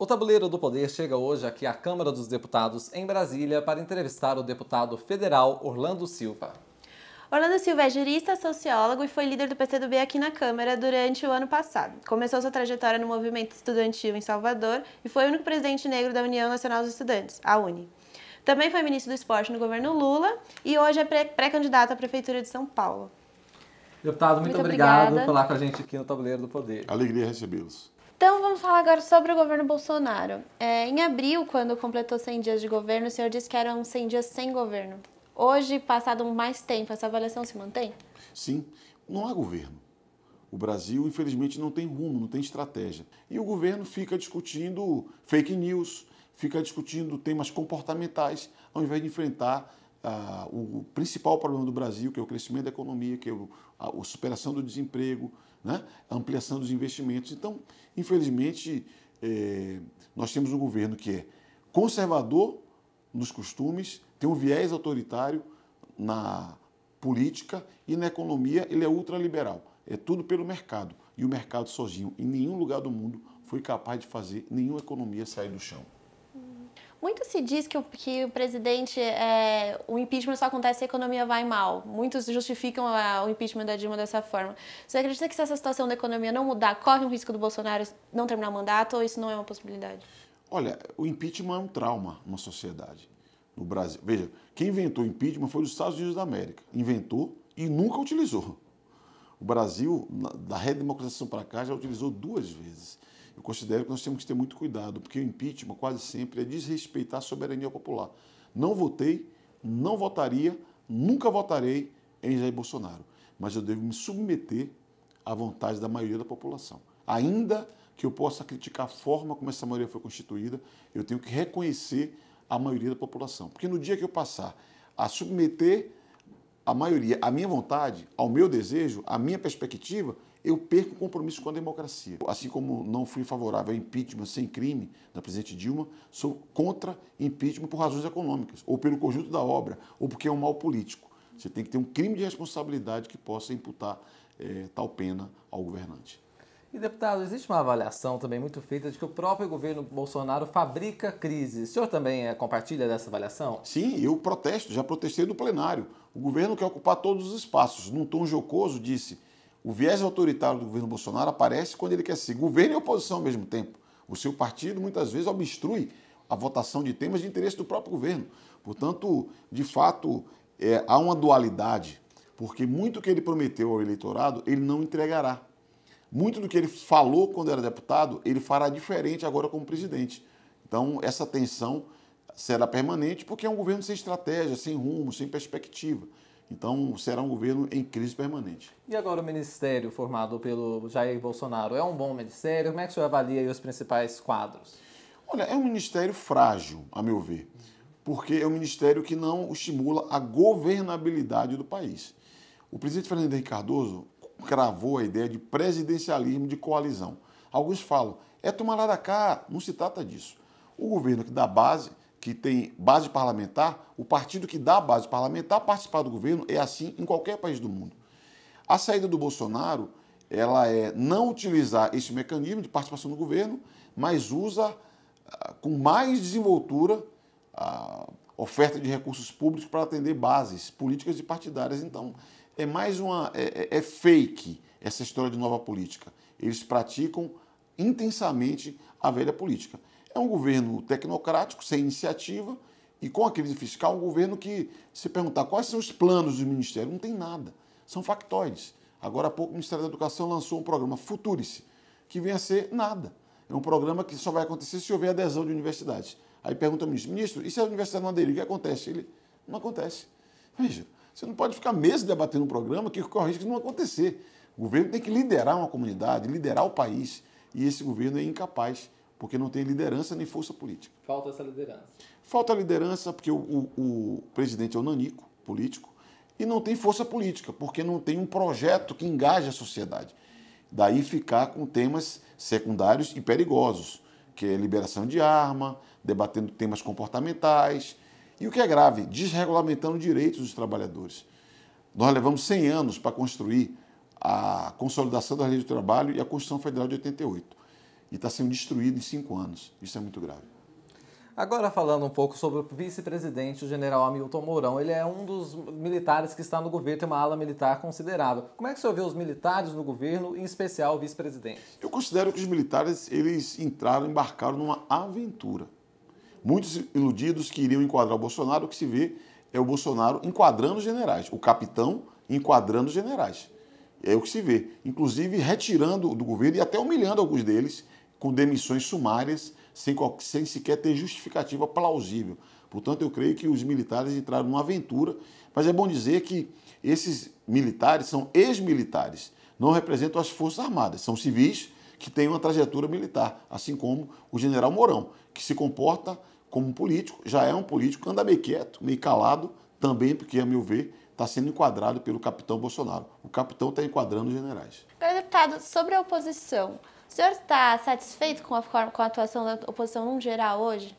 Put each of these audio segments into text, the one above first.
O Tabuleiro do Poder chega hoje aqui à Câmara dos Deputados, em Brasília, para entrevistar o deputado federal Orlando Silva. Orlando Silva é jurista, sociólogo e foi líder do PCdoB aqui na Câmara durante o ano passado. Começou sua trajetória no movimento estudantil em Salvador e foi o único presidente negro da União Nacional dos Estudantes, a UNE. Também foi ministro do Esporte no governo Lula e hoje é pré-candidato à Prefeitura de São Paulo. Deputado, muito obrigado por falar com a gente aqui no Tabuleiro do Poder. Alegria recebê-los. Então, vamos falar agora sobre o governo Bolsonaro. Em abril, quando completou 100 dias de governo, o senhor disse que eram 100 dias sem governo. Hoje, passado mais tempo, essa avaliação se mantém? Sim, não há governo. O Brasil, infelizmente, não tem rumo, não tem estratégia. E o governo fica discutindo fake news, fica discutindo temas comportamentais, ao invés de enfrentar o principal problema do Brasil, que é o crescimento da economia, que é a superação do desemprego, né? A ampliação dos investimentos. Então, infelizmente, nós temos um governo que é conservador nos costumes, tem um viés autoritário na política e na economia ele é ultraliberal. É tudo pelo mercado. E o mercado sozinho, em nenhum lugar do mundo, foi capaz de fazer nenhuma economia sair do chão. Muito se diz que o presidente, o impeachment só acontece se a economia vai mal. Muitos justificam o impeachment da Dilma dessa forma. Você acredita que se essa situação da economia não mudar, corre um risco do Bolsonaro não terminar o mandato ou isso não é uma possibilidade? Olha, o impeachment é um trauma numa sociedade. No Brasil, veja, quem inventou o impeachment foi os Estados Unidos da América. Inventou e nunca utilizou. O Brasil, da redemocratização para cá, já utilizou 2 vezes. Eu considero que nós temos que ter muito cuidado, porque o impeachment quase sempre é desrespeitar a soberania popular. Não votei, não votaria, nunca votarei em Jair Bolsonaro, mas eu devo me submeter à vontade da maioria da população. Ainda que eu possa criticar a forma como essa maioria foi constituída, eu tenho que reconhecer a maioria da população. Porque no dia que eu passar a submeter a maioria à minha vontade, ao meu desejo, à minha perspectiva, eu perco o compromisso com a democracia. Assim como não fui favorável ao impeachment sem crime da presidente Dilma, sou contra impeachment por razões econômicas, ou pelo conjunto da obra, ou porque é um mal político. Você tem que ter um crime de responsabilidade que possa imputar tal pena ao governante. E, deputado, existe uma avaliação também muito feita de que o próprio governo Bolsonaro fabrica crises. O senhor também compartilha dessa avaliação? Sim, eu protesto, já protestei no plenário. O governo quer ocupar todos os espaços. Num tom jocoso, disse: o viés autoritário do governo Bolsonaro aparece quando ele quer ser governo e oposição ao mesmo tempo. O seu partido, muitas vezes, obstrui a votação de temas de interesse do próprio governo. Portanto, de fato, há uma dualidade, porque muito que ele prometeu ao eleitorado, ele não entregará. Muito do que ele falou quando era deputado, ele fará diferente agora como presidente. Então, essa tensão será permanente porque é um governo sem estratégia, sem rumo, sem perspectiva. Então, será um governo em crise permanente. E agora o ministério formado pelo Jair Bolsonaro é um bom ministério? Como é que o senhor avalia aí os principais quadros? Olha, é um ministério frágil, a meu ver, porque é um ministério que não estimula a governabilidade do país. O presidente Fernando Henrique Cardoso cravou a ideia de presidencialismo de coalizão. Alguns falam, é tomar lá da cá, não se trata disso. O governo que dá base, que tem base parlamentar, o partido que dá base parlamentar participar do governo é assim em qualquer país do mundo. A saída do Bolsonaro, ela é não utilizar esse mecanismo de participação no governo, mas usa com mais desenvoltura a oferta de recursos públicos para atender bases políticas e partidárias. Então, é mais é fake essa história de nova política. Eles praticam intensamente a velha política. É um governo tecnocrático, sem iniciativa, e com a crise fiscal, um governo que, se perguntar quais são os planos do Ministério, não tem nada. São factóides. Agora há pouco o Ministério da Educação lançou um programa Futurice, que vem a ser nada. É um programa que só vai acontecer se houver adesão de universidades. Aí pergunta ao ministro, e se a universidade não aderir, o que acontece? Ele, não acontece. Veja, você não pode ficar meses debatendo um programa que corre risco de não acontecer. O governo tem que liderar uma comunidade, liderar o país, e esse governo é incapaz, porque não tem liderança nem força política. Falta essa liderança. Falta liderança porque o presidente é um nanico político e não tem força política, porque não tem um projeto que engaje a sociedade. Daí ficar com temas secundários e perigosos, que é liberação de arma, debatendo temas comportamentais, e o que é grave, desregulamentando direitos dos trabalhadores. Nós levamos 100 anos para construir a consolidação da lei do trabalho e a Constituição Federal de 88. e está sendo destruído em 5 anos. Isso é muito grave. Agora falando um pouco sobre o vice-presidente, o general Hamilton Mourão, ele é um dos militares que está no governo, tem uma ala militar considerável. Como é que o senhor vê os militares no governo, em especial o vice-presidente? Eu considero que os militares, eles embarcaram numa aventura. Muitos iludidos que iriam enquadrar o Bolsonaro, o que se vê é o Bolsonaro enquadrando os generais, o capitão enquadrando os generais. É o que se vê, inclusive retirando do governo e até humilhando alguns deles com demissões sumárias, sem sequer ter justificativa plausível. Portanto, eu creio que os militares entraram numa aventura, mas é bom dizer que esses militares são ex-militares, não representam as Forças Armadas, são civis que têm uma trajetória militar, assim como o general Mourão, que se comporta como um político, já é um político, anda meio quieto, meio calado, também porque, a meu ver, está sendo enquadrado pelo capitão Bolsonaro. O capitão está enquadrando os generais. Agora, deputado, sobre a oposição, o senhor está satisfeito com a atuação da oposição no geral hoje?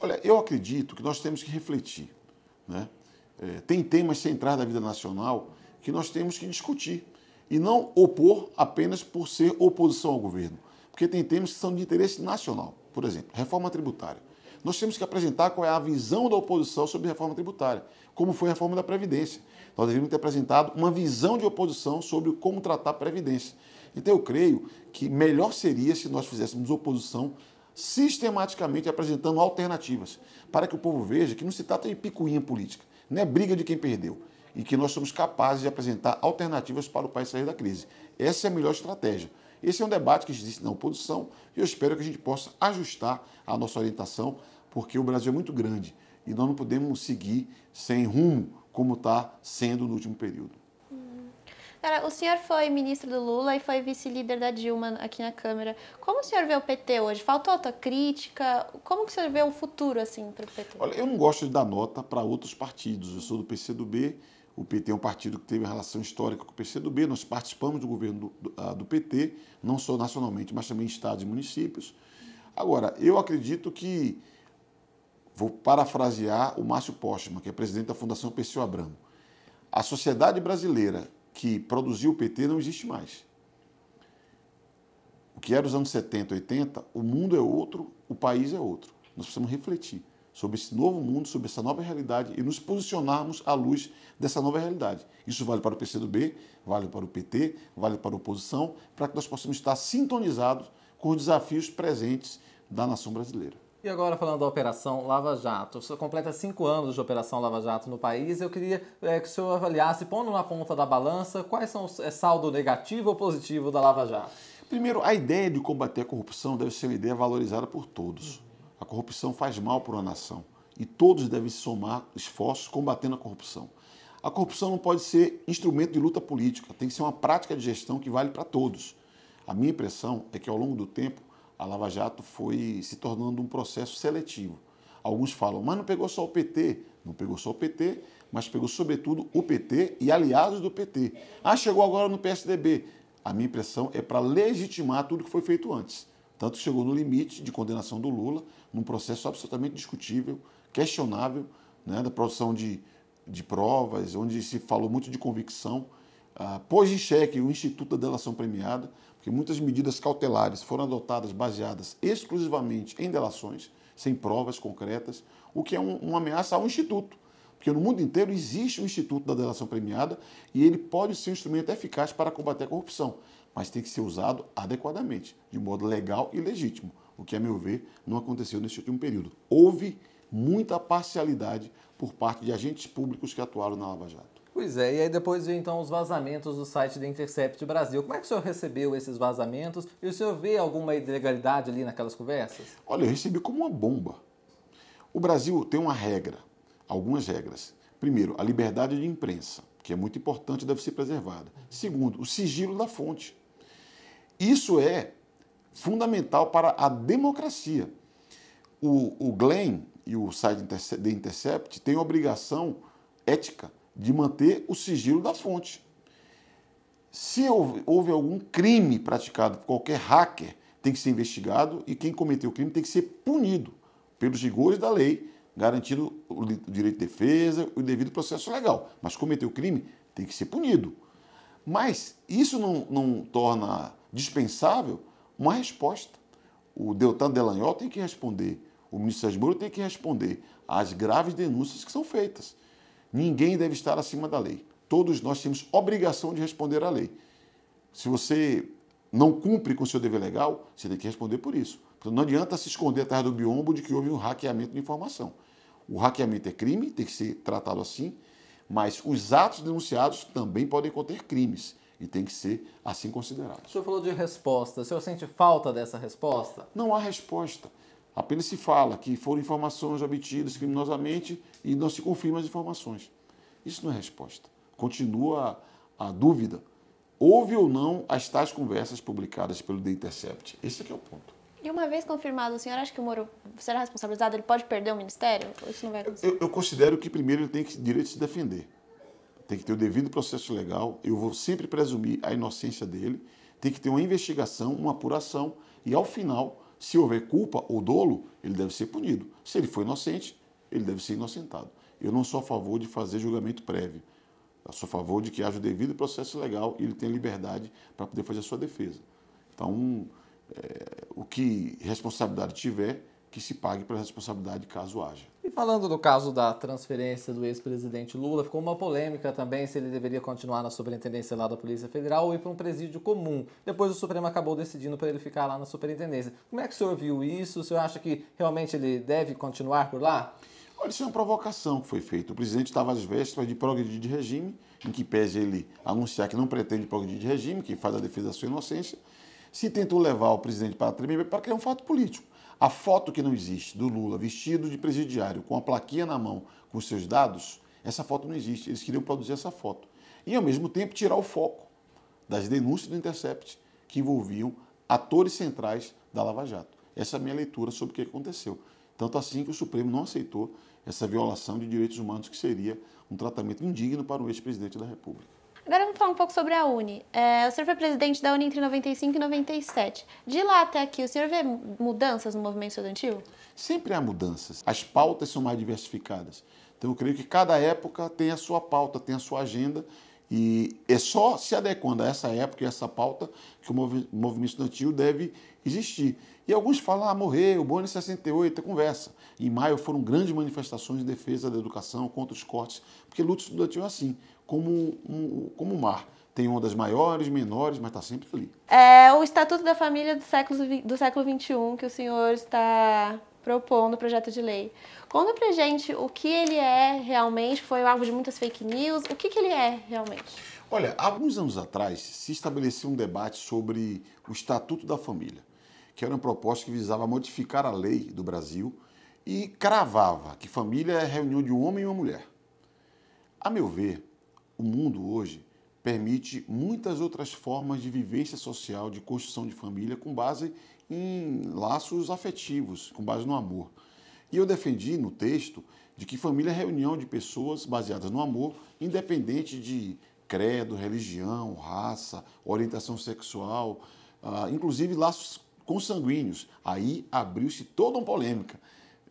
Olha, eu acredito que nós temos que refletir, né? Tem temas centrais da vida nacional que nós temos que discutir e não opor apenas por ser oposição ao governo, porque tem temas que são de interesse nacional. Por exemplo, reforma tributária. Nós temos que apresentar qual é a visão da oposição sobre a reforma tributária, como foi a reforma da Previdência. Nós deveríamos ter apresentado uma visão de oposição sobre como tratar a Previdência. Então eu creio que melhor seria se nós fizéssemos oposição sistematicamente apresentando alternativas, para que o povo veja que não se trata de picuinha política, não é briga de quem perdeu, e que nós somos capazes de apresentar alternativas para o país sair da crise. Essa é a melhor estratégia. Esse é um debate que existe na oposição e eu espero que a gente possa ajustar a nossa orientação, porque o Brasil é muito grande e nós não podemos seguir sem rumo como está sendo no último período. Cara, o senhor foi ministro do Lula e foi vice-líder da Dilma aqui na Câmara. Como o senhor vê o PT hoje? Faltou autocrítica? Como que o senhor vê o futuro assim, para o PT? Olha, eu não gosto de dar nota para outros partidos. Eu sou do PCdoB, o PT é um partido que teve uma relação histórica com o PCdoB, nós participamos do governo do PT, não só nacionalmente, mas também em estados e municípios. Agora, eu acredito que, vou parafrasear o Márcio Postman, que é presidente da Fundação Perseu Abramo, a sociedade brasileira que produziu o PT não existe mais. O que era os anos 70, 80, o mundo é outro, o país é outro. Nós precisamos refletir sobre esse novo mundo, sobre essa nova realidade e nos posicionarmos à luz dessa nova realidade. Isso vale para o PCdoB, vale para o PT, vale para a oposição, para que nós possamos estar sintonizados com os desafios presentes da nação brasileira. E agora falando da Operação Lava Jato, você completa 5 anos de Operação Lava Jato no país, eu queria que o senhor avaliasse, pondo na ponta da balança, quais são os saldo negativo ou positivo da Lava Jato? Primeiro, a ideia de combater a corrupção deve ser uma ideia valorizada por todos. A corrupção faz mal para uma nação e todos devem somar esforços combatendo a corrupção. A corrupção não pode ser instrumento de luta política, tem que ser uma prática de gestão que vale para todos. A minha impressão é que ao longo do tempo a Lava Jato foi se tornando um processo seletivo. Alguns falam, mas não pegou só o PT. Não pegou só o PT, mas pegou sobretudo o PT e aliados do PT. Ah, chegou agora no PSDB. A minha impressão é para legitimar tudo que foi feito antes. Tanto que chegou no limite de condenação do Lula, num processo absolutamente discutível, questionável, né, da produção de provas, onde se falou muito de convicção, pôs em xeque o Instituto da Delação Premiada, porque muitas medidas cautelares foram adotadas baseadas exclusivamente em delações, sem provas concretas, o que é uma ameaça ao Instituto. Porque no mundo inteiro existe o Instituto da Delação Premiada e ele pode ser um instrumento eficaz para combater a corrupção, mas tem que ser usado adequadamente, de modo legal e legítimo, o que, a meu ver, não aconteceu nesse último período. Houve muita parcialidade por parte de agentes públicos que atuaram na Lava Jato. Pois é, e aí depois veio então os vazamentos do site da Intercept Brasil. Como é que o senhor recebeu esses vazamentos e o senhor vê alguma ilegalidade ali naquelas conversas? Olha, eu recebi como uma bomba. O Brasil tem uma regra, algumas regras. Primeiro, a liberdade de imprensa, que é muito importante e deve ser preservada. Segundo, o sigilo da fonte. Isso é fundamental para a democracia. O Glenn e o site da Intercept têm a obrigação ética de manter o sigilo da fonte. Se houve algum crime praticado por qualquer hacker, tem que ser investigado e quem cometeu o crime tem que ser punido pelos rigores da lei, garantindo o direito de defesa e o devido processo legal. Mas cometeu o crime, tem que ser punido. Mas isso não torna dispensável uma resposta. o Deltan Dallagnol tem que responder, o ministro Sérgio Moro tem que responder às graves denúncias que são feitas. Ninguém deve estar acima da lei. Todos nós temos obrigação de responder à lei. Se você não cumpre com o seu dever legal, você tem que responder por isso. Então, não adianta se esconder atrás do biombo de que houve um hackeamento de informação. O hackeamento é crime, tem que ser tratado assim, mas os atos denunciados também podem conter crimes e tem que ser assim considerados. O senhor falou de resposta. O senhor sente falta dessa resposta? Não há resposta. Apenas se fala que foram informações obtidas criminosamente e não se confirma as informações. Isso não é resposta. Continua a dúvida. Houve ou não as tais conversas publicadas pelo The Intercept? Esse aqui é o ponto. E uma vez confirmado, o senhor acha que o Moro será responsabilizado? Ele pode perder o ministério? Ou isso não vai acontecer? Eu considero que primeiro ele tem direito de se defender. Tem que ter o devido processo legal. Eu vou sempre presumir a inocência dele. Tem que ter uma investigação, uma apuração. E ao final, se houver culpa ou dolo, ele deve ser punido. Se ele for inocente, ele deve ser inocentado. Eu não sou a favor de fazer julgamento prévio. Eu sou a favor de que haja o devido processo legal e ele tenha liberdade para poder fazer a sua defesa. Então, o que responsabilidade tiver, que se pague pela responsabilidade caso haja. E falando do caso da transferência do ex-presidente Lula, ficou uma polêmica também se ele deveria continuar na superintendência lá da Polícia Federal ou ir para um presídio comum. Depois o Supremo acabou decidindo para ele ficar lá na superintendência. Como é que o senhor viu isso? O senhor acha que realmente ele deve continuar por lá? Olha, isso é uma provocação que foi feita. O presidente estava às vésperas de progredir de regime, em que pese ele anunciar que não pretende progredir de regime, que faz a defesa da sua inocência, se tentou levar o presidente para a tremenda para criar um fato político. A foto que não existe do Lula vestido de presidiário, com a plaquinha na mão, com os seus dados, essa foto não existe. Eles queriam produzir essa foto. E, ao mesmo tempo, tirar o foco das denúncias do Intercept, que envolviam atores centrais da Lava Jato. Essa é a minha leitura sobre o que aconteceu. Tanto assim que o Supremo não aceitou essa violação de direitos humanos, que seria um tratamento indigno para o ex-presidente da República. Agora vamos falar um pouco sobre a UNE. O senhor foi presidente da UNE entre 95 e 97. De lá até aqui, o senhor vê mudanças no movimento estudantil? Sempre há mudanças. As pautas são mais diversificadas. Então, eu creio que cada época tem a sua pauta, tem a sua agenda, e é só se adequando a essa época e essa pauta que o movimento estudantil deve existir. E alguns falam, morreu, o Boni 68, é conversa. Em maio foram grandes manifestações em defesa da educação, contra os cortes, porque luta estudantil é assim, como o mar. Tem ondas maiores, menores, mas está sempre ali. O Estatuto da Família do século XXI que o senhor está propondo o projeto de lei. Conta pra gente o que ele é realmente, foi alvo de muitas fake news, o que ele é realmente? Olha, há alguns anos atrás se estabeleceu um debate sobre o Estatuto da Família, que era uma proposta que visava modificar a lei do Brasil e cravava que família é a reunião de um homem e uma mulher. A meu ver, o mundo hoje permite muitas outras formas de vivência social, de construção de família, com base em laços afetivos, com base no amor. E eu defendi no texto de que família é reunião de pessoas baseadas no amor, independente de credo, religião, raça, orientação sexual, inclusive laços consanguíneos. Aí abriu-se toda uma polêmica.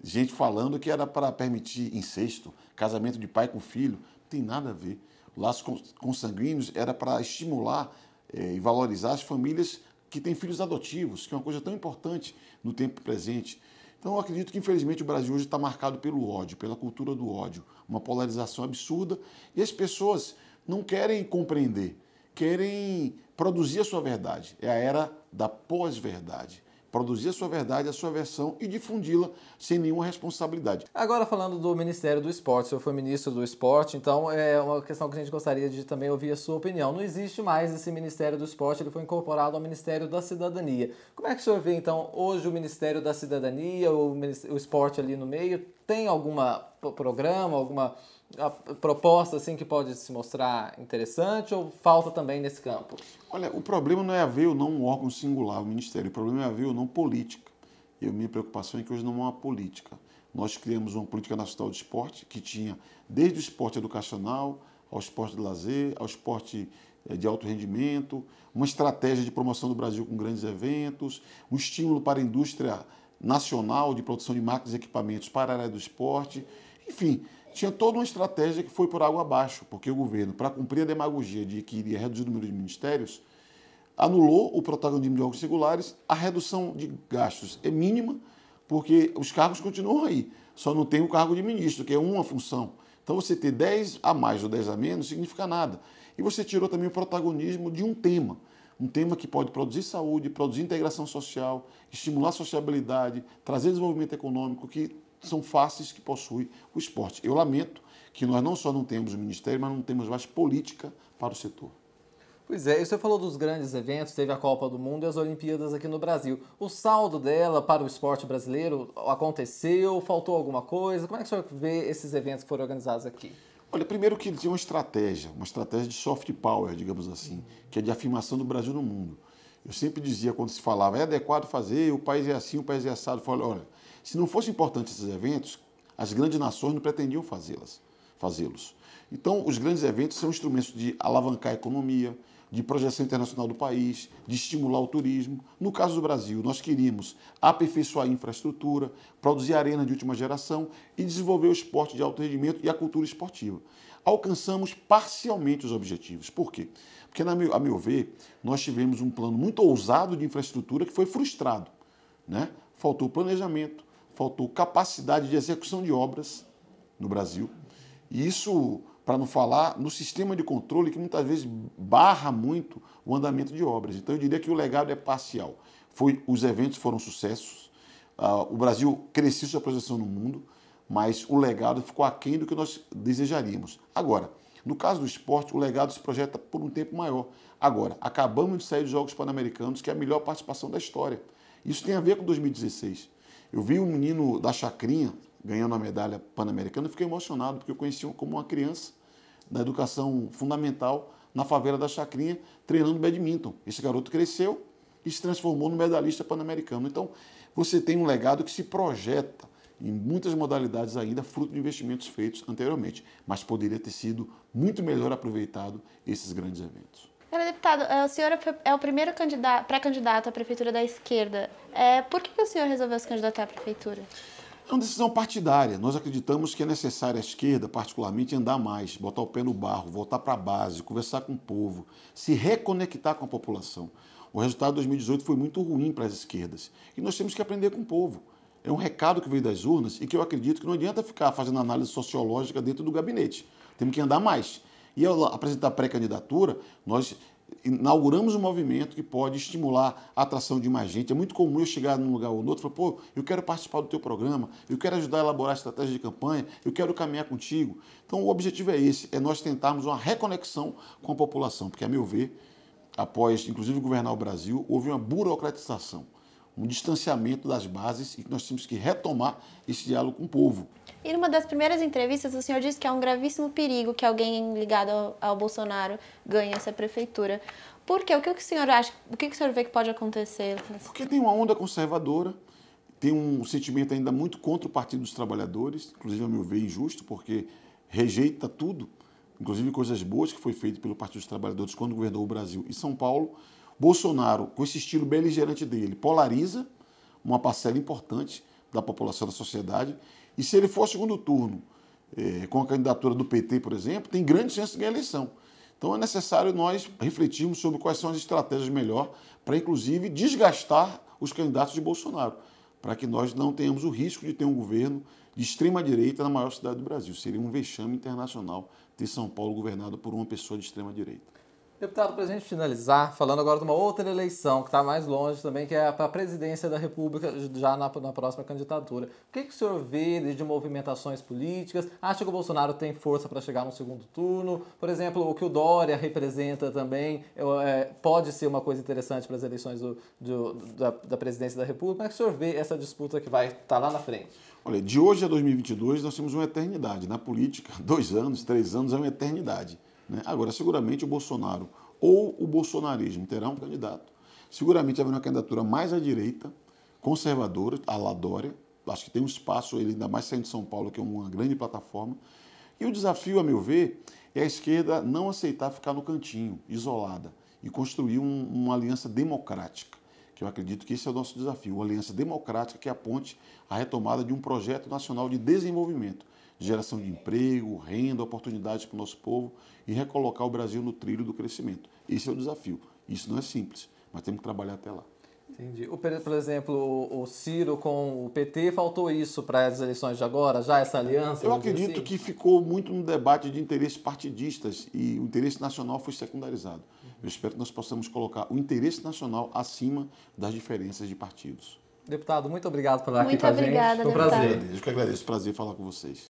Gente falando que era para permitir incesto, casamento de pai com filho. Não tem nada a ver. Laços consanguíneos era para estimular e valorizar as famílias que têm filhos adotivos, que é uma coisa tão importante no tempo presente. Então, eu acredito que, infelizmente, o Brasil hoje está marcado pelo ódio, pela cultura do ódio, uma polarização absurda, e as pessoas não querem compreender, querem produzir a sua verdade. É a era da pós-verdade. Produzir a sua verdade, a sua versão e difundi-la sem nenhuma responsabilidade. Agora falando do Ministério do Esporte, o senhor foi ministro do Esporte, então é uma questão que a gente gostaria de também ouvir a sua opinião. Não existe mais esse Ministério do Esporte, ele foi incorporado ao Ministério da Cidadania. Como é que o senhor vê então hoje o Ministério da Cidadania, o esporte ali no meio? Tem algum programa, alguma proposta assim que pode se mostrar interessante ou falta também nesse campo? Olha, o problema não é haver ou não um órgão singular, o Ministério. O problema é haver ou não política. E a minha preocupação é que hoje não há uma política. Nós criamos uma política nacional de esporte que tinha desde o esporte educacional, ao esporte de lazer, ao esporte de alto rendimento, uma estratégia de promoção do Brasil com grandes eventos, um estímulo para a indústria nacional de produção de máquinas e equipamentos para a área do esporte. Enfim, tinha toda uma estratégia que foi por água abaixo, porque o governo, para cumprir a demagogia de que iria reduzir o número de ministérios, anulou o protagonismo de órgãos singulares, a redução de gastos é mínima, porque os cargos continuam aí, só não tem o cargo de ministro, que é uma função. Então você ter 10 a mais ou 10 a menos não significa nada. E você tirou também o protagonismo de um tema que pode produzir saúde, produzir integração social, estimular a sociabilidade, trazer desenvolvimento econômico, que são faces que possui o esporte. Eu lamento que nós não só não temos o ministério, mas não temos mais política para o setor. Pois é, e você falou dos grandes eventos, teve a Copa do Mundo e as Olimpíadas aqui no Brasil. O saldo dela para o esporte brasileiro aconteceu? Faltou alguma coisa? Como é que o senhor vê esses eventos que foram organizados aqui? Olha, primeiro que ele tinha uma estratégia de soft power, digamos assim, que é de afirmação do Brasil no mundo. Eu sempre dizia, quando se falava, é adequado fazer, o país é assim, o país é assado. Eu falei, olha, se não fossem importantes esses eventos, as grandes nações não pretendiam fazê-los. Então, os grandes eventos são instrumentos de alavancar a economia, de projeção internacional do país, de estimular o turismo. No caso do Brasil, nós queríamos aperfeiçoar a infraestrutura, produzir arenas de última geração e desenvolver o esporte de alto rendimento e a cultura esportiva. Alcançamos parcialmente os objetivos. Por quê? Porque, a meu ver, nós tivemos um plano muito ousado de infraestrutura que foi frustrado, né? Faltou planejamento, faltou capacidade de execução de obras no Brasil. E isso, para não falar, no sistema de controle que muitas vezes barra muito o andamento de obras. Então eu diria que o legado é parcial. Os eventos foram sucessos, o Brasil cresceu sua projeção no mundo, mas o legado ficou aquém do que nós desejaríamos. Agora, no caso do esporte, o legado se projeta por um tempo maior. Agora, acabamos de sair dos Jogos Pan-Americanos, que é a melhor participação da história. Isso tem a ver com 2016. Eu vi um menino da Chacrinha ganhando a medalha pan-americana e fiquei emocionado, porque eu conheci como uma criança da educação fundamental na favela da Chacrinha, treinando badminton. Esse garoto cresceu e se transformou no medalhista pan-americano. Então, você tem um legado que se projeta em muitas modalidades ainda, fruto de investimentos feitos anteriormente, mas poderia ter sido muito melhor aproveitado esses grandes eventos. Deputado, o senhor é o primeiro pré-candidato à prefeitura da esquerda. Por que o senhor resolveu se candidatar à prefeitura? É uma decisão partidária. Nós acreditamos que é necessário a esquerda, particularmente, andar mais, botar o pé no barro, voltar para a base, conversar com o povo, se reconectar com a população. O resultado de 2018 foi muito ruim para as esquerdas. E nós temos que aprender com o povo. É um recado que veio das urnas e que eu acredito que não adianta ficar fazendo análise sociológica dentro do gabinete. Temos que andar mais. E ao apresentar a pré-candidatura, nós inauguramos um movimento que pode estimular a atração de mais gente. É muito comum eu chegar num lugar ou no outro e falar, pô, eu quero participar do teu programa, eu quero ajudar a elaborar a estratégia de campanha, eu quero caminhar contigo. Então o objetivo é esse, é nós tentarmos uma reconexão com a população, porque a meu ver, após inclusive governar o Brasil, houve uma burocratização, um distanciamento das bases e que nós temos que retomar esse diálogo com o povo. E numa das primeiras entrevistas, o senhor disse que é um gravíssimo perigo que alguém ligado ao Bolsonaro ganhe essa prefeitura. Por quê? O que o senhor acha? O que o senhor vê que pode acontecer? Porque tem uma onda conservadora, tem um sentimento ainda muito contra o Partido dos Trabalhadores, inclusive, a meu ver, injusto, porque rejeita tudo, inclusive coisas boas que foi feito pelo Partido dos Trabalhadores quando governou o Brasil e São Paulo. Bolsonaro, com esse estilo beligerante dele, polariza uma parcela importante da população, da sociedade. E se ele for segundo turno, com a candidatura do PT, por exemplo, tem grande chance de ganhar a eleição. Então é necessário nós refletirmos sobre quais são as estratégias melhor para, inclusive, desgastar os candidatos de Bolsonaro, para que nós não tenhamos o risco de ter um governo de extrema-direita na maior cidade do Brasil. Seria um vexame internacional ter São Paulo governado por uma pessoa de extrema-direita. Deputado, para a gente finalizar, falando agora de uma outra eleição que está mais longe também, que é para a presidência da República, já na próxima candidatura. O que o senhor vê de movimentações políticas? Acha que o Bolsonaro tem força para chegar no segundo turno? Por exemplo, o que o Dória representa também pode ser uma coisa interessante para as eleições da presidência da República? Como é que o senhor vê essa disputa que vai estar lá na frente? Olha, de hoje a 2022 nós temos uma eternidade. Na política, 2 anos, 3 anos é uma eternidade. Agora, seguramente o Bolsonaro ou o bolsonarismo terá um candidato. Seguramente haverá uma candidatura mais à direita, conservadora, à la Dória. Acho que tem um espaço, ele ainda mais saindo de São Paulo, que é uma grande plataforma. E o desafio, a meu ver, é a esquerda não aceitar ficar no cantinho, isolada, e construir uma aliança democrática, que eu acredito que esse é o nosso desafio, uma aliança democrática que aponte a retomada de um projeto nacional de desenvolvimento, geração de emprego, renda, oportunidades para o nosso povo e recolocar o Brasil no trilho do crescimento. Esse é o desafio. Isso não é simples, mas temos que trabalhar até lá. Entendi. Por exemplo, o Ciro com o PT, faltou isso para as eleições de agora, já essa aliança? Eu acredito que ficou muito no debate de interesses partidistas e o interesse nacional foi secundarizado. Eu espero que nós possamos colocar o interesse nacional acima das diferenças de partidos. Deputado, muito obrigado por estar aqui Muito com a gente. obrigada, Foi um deputado. prazer. Eu que agradeço. Prazer falar com vocês.